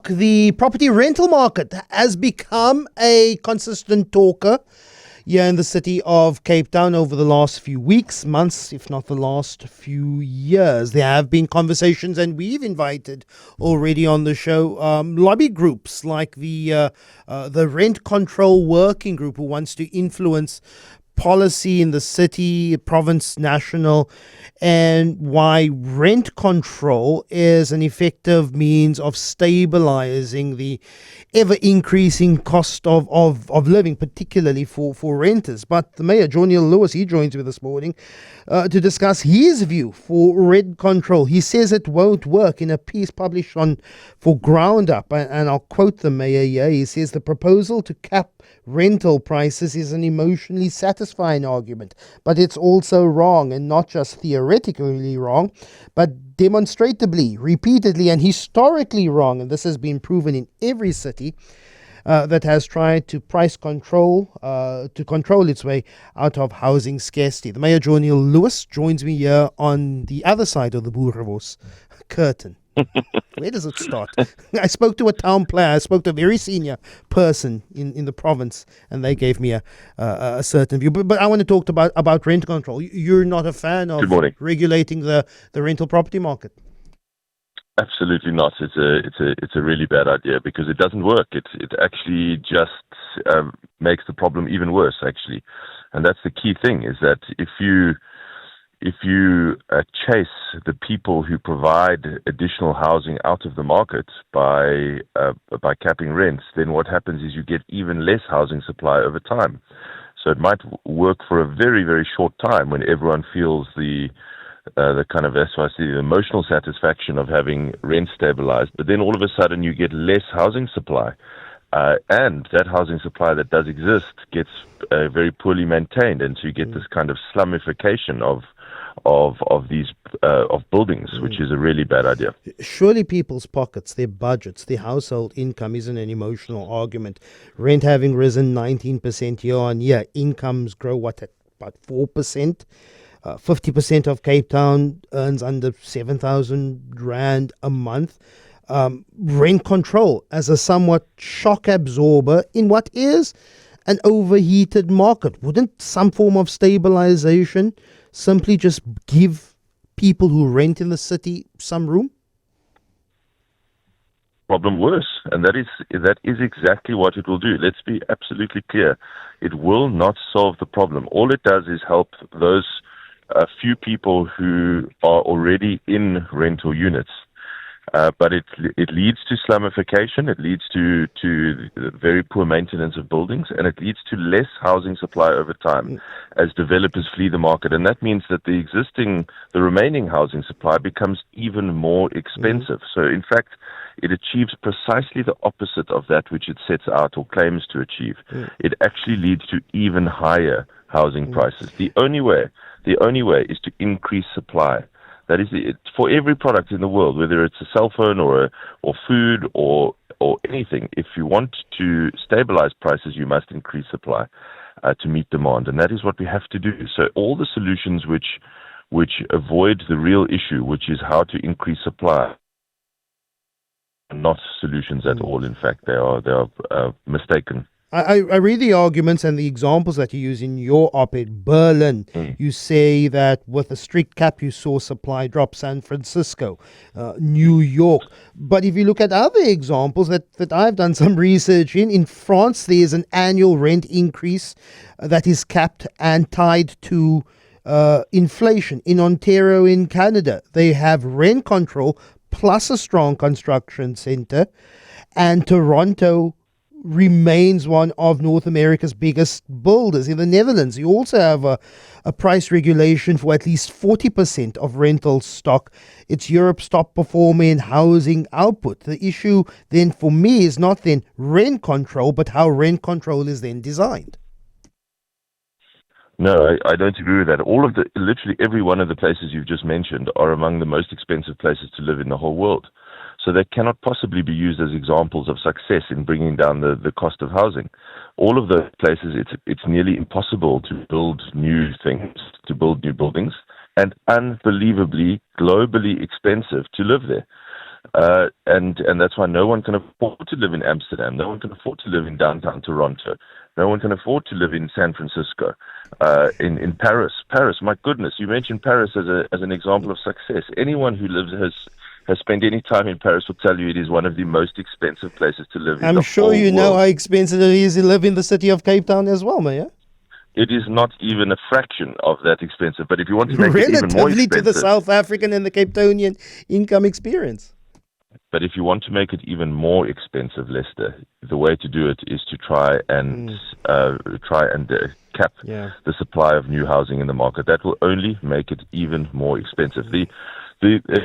the property rental market has become a consistent talker here in the city of Cape Town over the last few weeks, months, if not the last few years. There have been conversations, and we've invited already on the show lobby groups like the Rent Control Working Group, who wants to influence policy in the city, province, national, and why rent control is an effective means of stabilizing the ever-increasing cost of living, particularly for renters. But the Mayor, Geordin Hill-Lewis, he joins me this morning to discuss his view for rent control. He says it won't work in a piece published for Ground Up, and I'll quote the Mayor here. He says the proposal to cap rental prices is an emotionally satisfying argument, but it's also wrong, and not just theoretically wrong, but demonstrably, repeatedly, and historically wrong. And this has been proven in every city that has tried to price control, to control its way out of housing scarcity. The Mayor, Geordin Hill-Lewis, joins me here on the other side of the Boerewors curtain. Where does it start? I spoke to a town player. I spoke to a very senior person in the province, and they gave me a certain view. But I want to talk about rent control. You're not a fan of regulating the rental property market? Absolutely not. It's a really bad idea because it doesn't work. It actually just makes the problem even worse, actually. And that's the key thing, is that if you chase the people who provide additional housing out of the market by capping rents, then what happens is you get even less housing supply over time. So it might work for a very, very short time when everyone feels the kind of, that's why I see the emotional satisfaction of having rent stabilized. But then all of a sudden you get less housing supply. And that housing supply that does exist gets very poorly maintained, and so you get this kind of slumification of these buildings, which is a really bad idea. Surely people's pockets, their budgets, their household income isn't an emotional argument. Rent having risen 19% year on year, incomes grow at about 4%. 50% of Cape Town earns under 7,000 Rand a month. Rent control as a somewhat shock absorber in what is an overheated market. Wouldn't some form of stabilization simply just give people who rent in the city some room? Problem worse, and that is exactly what it will do. Let's be absolutely clear. It will not solve the problem. All it does is help those few people who are already in rental units. But it leads to slumification, it leads to very poor maintenance of buildings, and it leads to less housing supply over time as developers flee the market. And that means that the remaining housing supply becomes even more expensive. So in fact, it achieves precisely the opposite of that which it sets out or claims to achieve. It actually leads to even higher housing prices. The only way is to increase supply. That is for every product in the world, whether it's a cell phone or food or anything. If you want to stabilize prices, you must increase supply to meet demand, and that is what we have to do. So all the solutions which avoid the real issue, which is how to increase supply, are not solutions at all. In fact, they are mistaken. I read the arguments and the examples that you use in your op-ed. Berlin, you say that with a strict cap you saw supply drop. San Francisco, New York. But if you look at other examples that I've done some research in France, there's an annual rent increase that is capped and tied to inflation. In Ontario, in Canada, they have rent control plus a strong construction center. And Toronto remains one of North America's biggest builders. In the Netherlands, you also have a price regulation for at least 40% of rental stock. It's Europe's top performer in housing output. The issue then for me is not then rent control, but how rent control is then designed. No, I don't agree with that. Literally every one of the places you've just mentioned are among the most expensive places to live in the whole world. So they cannot possibly be used as examples of success in bringing down the cost of housing. All of those places, it's nearly impossible to build new things, to build new buildings, and unbelievably globally expensive to live there. And that's why no one can afford to live in Amsterdam. No one can afford to live in downtown Toronto. No one can afford to live in San Francisco. In Paris. Paris, my goodness, you mentioned Paris as an example of success. Anyone who has spent any time in Paris will tell you it is one of the most expensive places to live in I'm the sure whole you know world. how expensive it is to live in the city of Cape Town as well, Mayor. It is not even a fraction of that expensive. But if you want to make it even more Relatively to the expensive, South African and the Cape Townian income experience. But if you want to make it even more expensive, Lester, the way to do it is to try and cap Yeah. the supply of new housing in the market. That will only make it even more expensive.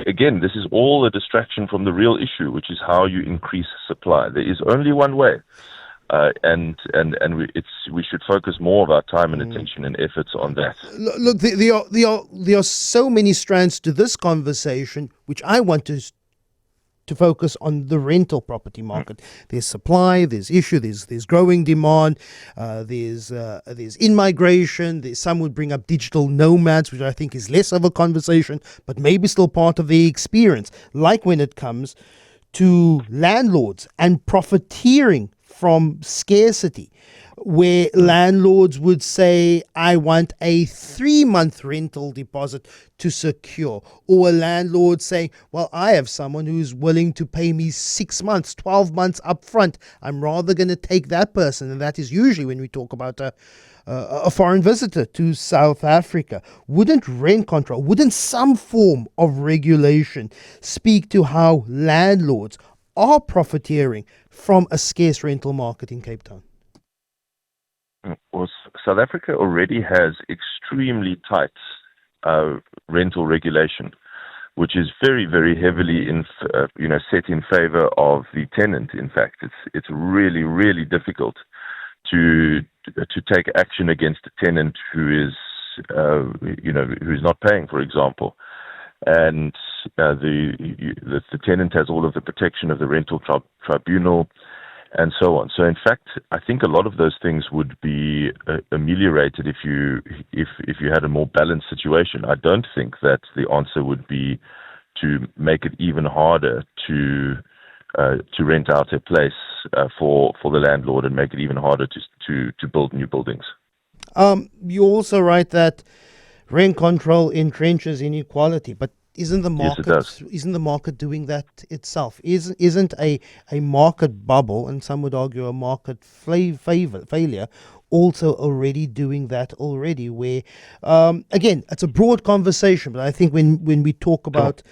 Again, this is all a distraction from the real issue, which is how you increase supply. There is only one way, we should focus more of our time and attention and efforts on that. Look, there are so many strands to this conversation, which I want to focus on the rental property market. There's supply, there's issue, there's growing demand, there's in-migration. Some would bring up digital nomads, which I think is less of a conversation, but maybe still part of the experience. Like when it comes to landlords and profiteering from scarcity, where landlords would say, I want a 3-month rental deposit to secure. Or a landlord saying, well, I have someone who's willing to pay me 6 months, 12 months up front. I'm rather going to take that person. And that is usually when we talk about a foreign visitor to South Africa. Wouldn't rent control, wouldn't some form of regulation speak to how landlords are profiteering from a scarce rental market in Cape Town? Well, South Africa already has extremely tight rental regulation, which is very, very heavily set in favor of the tenant. In fact, it's really, really difficult to take action against a tenant who is who's not paying, for example. And the tenant has all of the protection of the rental tribunal and so on. So, in fact, I think a lot of those things would be ameliorated if you had a more balanced situation. I don't think that the answer would be to make it even harder to rent out a place for the landlord and make it even harder to build new buildings. You also write that rent control entrenches inequality, but isn't the market Yes, it does. isn't the market doing that itself? Isn't a market bubble, and some would argue a market failure, also already doing that already? Where again, it's a broad conversation, but I think when we talk about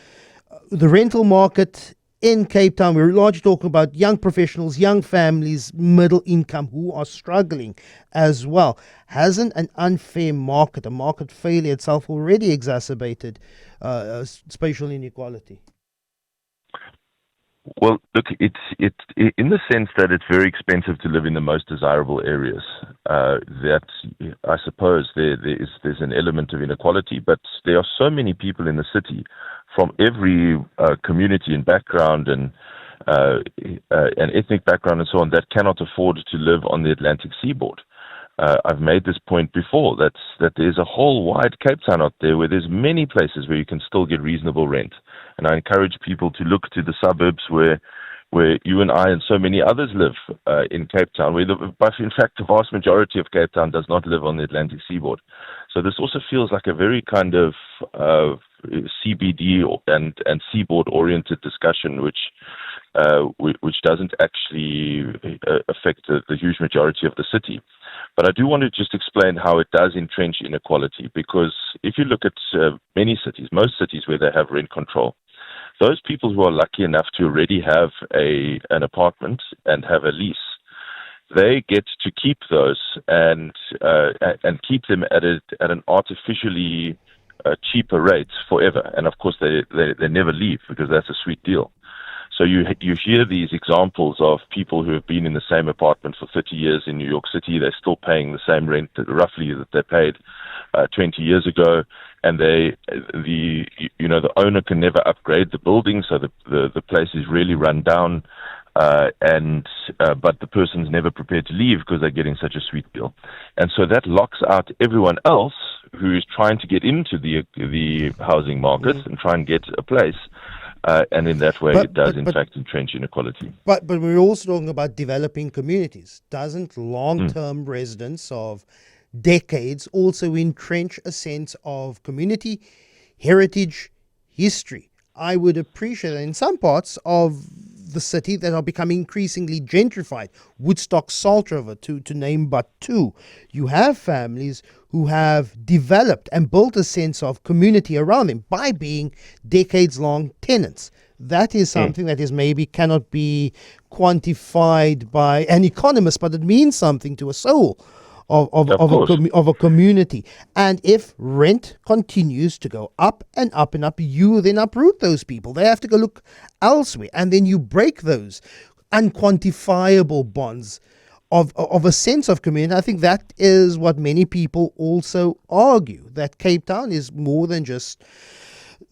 the rental market in Cape Town, we're largely talking about young professionals, young families, middle income who are struggling as well. Hasn't an unfair market, a market failure itself, already exacerbated spatial inequality? Well, look, it's in the sense that it's very expensive to live in the most desirable areas. That I suppose there's an element of inequality, but there are so many people in the city from every community and background and ethnic background and so on that cannot afford to live on the Atlantic seaboard. I've made this point before that there's a whole wide Cape Town out there where there's many places where you can still get reasonable rent. And I encourage people to look to the suburbs where you and I and so many others live in Cape Town. But in fact, the vast majority of Cape Town does not live on the Atlantic seaboard. So this also feels like a very kind of CBD and seaboard-oriented discussion, which doesn't actually affect the huge majority of the city. But I do want to just explain how it does entrench inequality, because if you look at many cities, most cities where they have rent control, those people who are lucky enough to already have an apartment and have a lease, they get to keep those and keep them at an artificially cheaper rate forever. And of course, they never leave because that's a sweet deal. So you hear these examples of people who have been in the same apartment for 30 years in New York City. They're still paying the same rent roughly that they paid 20 years ago, and the owner can never upgrade the building, so the place is really run down. But the person's never prepared to leave because they're getting such a sweet deal, and so that locks out everyone else who is trying to get into the housing market and try and get a place. and in that way, But- it does, but- in but- fact, entrench inequality. But we're also talking about developing communities. Doesn't long-term residents of decades also entrench a sense of community, heritage, history? I would appreciate that in some parts of the city that are becoming increasingly gentrified, Woodstock, Salt River, to name but two, you have families who have developed and built a sense of community around them by being decades-long tenants. That is something that is maybe cannot be quantified by an economist, but it means something to a soul of a community. And if rent continues to go up and up and up, you then uproot those people. They have to go look elsewhere. And then you break those unquantifiable bonds of a sense of community. I think that is what many people also argue, that Cape Town is more than just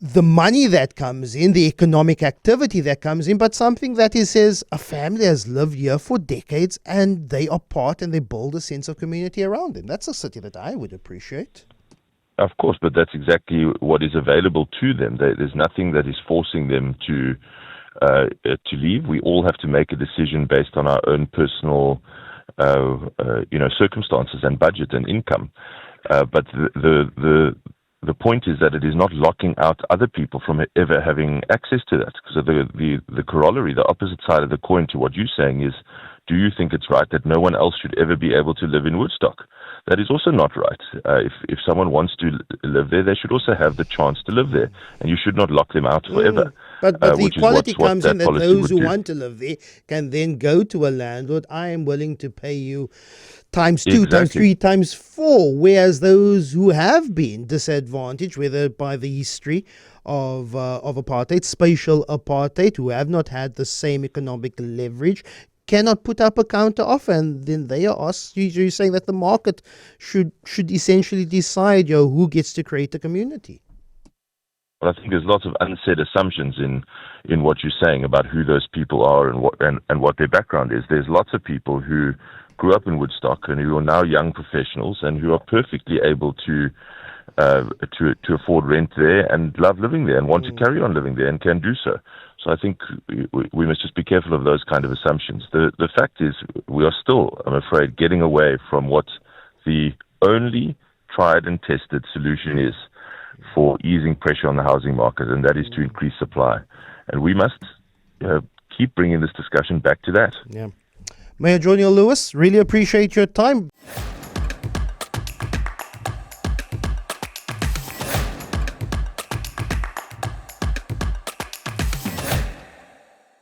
the money that comes in, the economic activity that comes in, but something that says a family has lived here for decades and they are part and they build a sense of community around them. That's a city that I would appreciate. Of course, but that's exactly what is available to them. There's nothing that is forcing them to leave. We all have to make a decision based on our own personal, circumstances and budget and income. But the point is that it is not locking out other people from ever having access to that. So the corollary, the opposite side of the coin to what you're saying is, do you think it's right that no one else should ever be able to live in Woodstock? That is also not right. If someone wants to live there, they should also have the chance to live there, and you should not lock them out forever. But the equality comes in that those who do. want to live there can then go to a landlord. I am willing to pay you times 2, times 3, times 4. Whereas those who have been disadvantaged, whether by the history of apartheid, spatial apartheid, who have not had the same economic leverage, cannot put up a counter offer, and then they are asked. You're saying that the market should essentially decide who gets to create a community. Well, I think there's lots of unsaid assumptions in what you're saying about who those people are and what their background is. There's lots of people who grew up in Woodstock and who are now young professionals and who are perfectly able to afford rent there and love living there and want to carry on living there and can do so. So I think we must just be careful of those kind of assumptions. The fact is, we are still, I'm afraid, getting away from what the only tried and tested solution is for easing pressure on the housing market, and that is to increase supply. And we must keep bringing this discussion back to that. Yeah. Mayor Geordin Hill-Lewis, really appreciate your time.